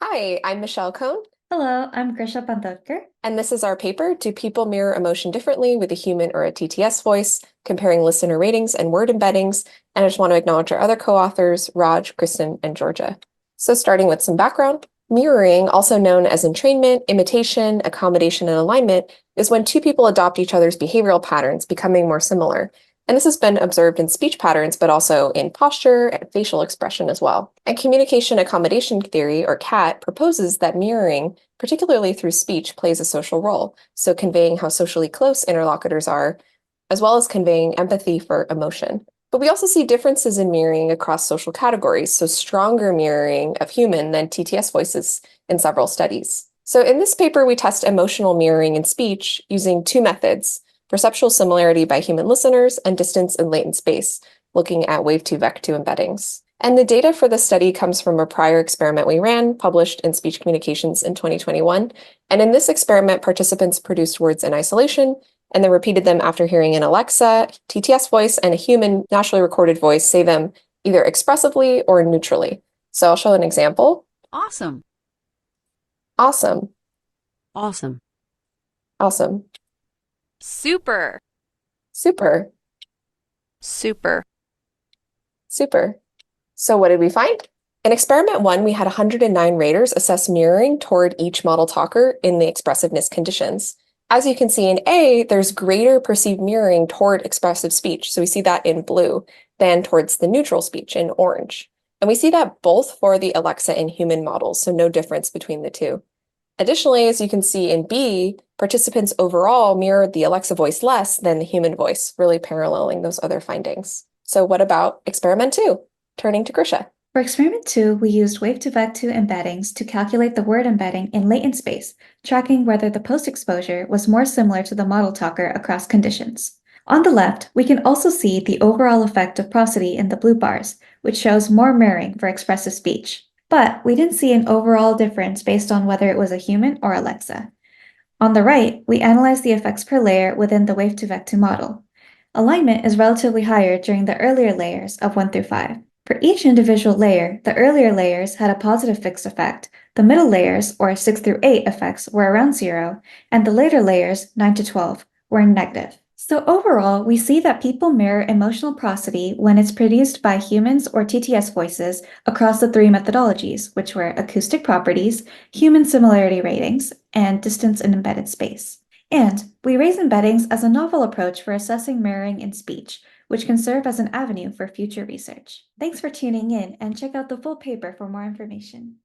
Hi, I'm Michelle Cohn, Hello, I'm Grisha Bandodkar. and this is our paper, Do People Mirror Emotion Differently with a Human or a TTS Voice? Comparing listener ratings and word embeddings. And I just want to acknowledge our other co-authors, Raj, Kristin, and Georgia. So starting with some background, mirroring, also known as entrainment, imitation, accommodation, and alignment, is when two people adopt each other's behavioral patterns, becoming more similar. And this has been observed in speech patterns, but also in posture and facial expression as well. And communication accommodation theory, or CAT, proposes that mirroring, particularly through speech, plays a social role. So conveying how socially close interlocutors are, as well as conveying empathy for emotion. But we also see differences in mirroring across social categories, so stronger mirroring of human than TTS voices in several studies. So in this paper, we test emotional mirroring in speech using two methods: perceptual similarity by human listeners and distance and latent space, looking at wave-to-vec2 embeddings. And the data for the study comes from a prior experiment we ran, published in Speech Communications in 2021. And in this experiment, participants produced words in isolation and then repeated them after hearing an Alexa, TTS voice, and a human naturally recorded voice say them either expressively or neutrally. So I'll show an example. Awesome. Awesome. Awesome. Awesome. Super. Super. Super. Super. So what did we find? In experiment 1, we had 109 raters assess mirroring toward each model talker in the expressiveness conditions. As you can see in A, there's greater perceived mirroring toward expressive speech, so we see that in blue, than towards the neutral speech in orange. And we see that both for the Alexa and human models, so no difference between the two. Additionally, as you can see in B, participants overall mirrored the Alexa voice less than the human voice, really paralleling those other findings. So what about experiment 2? Turning to Grisha. For experiment 2, we used wave-to-vec2 embeddings to calculate the word embedding in latent space, tracking whether the post-exposure was more similar to the model talker across conditions. On the left, we can also see the overall effect of prosody in the blue bars, which shows more mirroring for expressive speech. But we didn't see an overall difference based on whether it was a human or Alexa. On the right, we analyzed the effects per layer within the wave-to-vec2 model. Alignment is relatively higher during the earlier layers of 1 through 5. For each individual layer, the earlier layers had a positive fixed effect, the middle layers, or 6 through 8 effects, were around 0, and the later layers, 9 to 12, were negative. So overall, we see that people mirror emotional prosody when it's produced by humans or TTS voices across the three methodologies, which were acoustic properties, human similarity ratings, and distance and embedded space. And we raise embeddings as a novel approach for assessing mirroring in speech, which can serve as an avenue for future research. Thanks for tuning in, and check out the full paper for more information.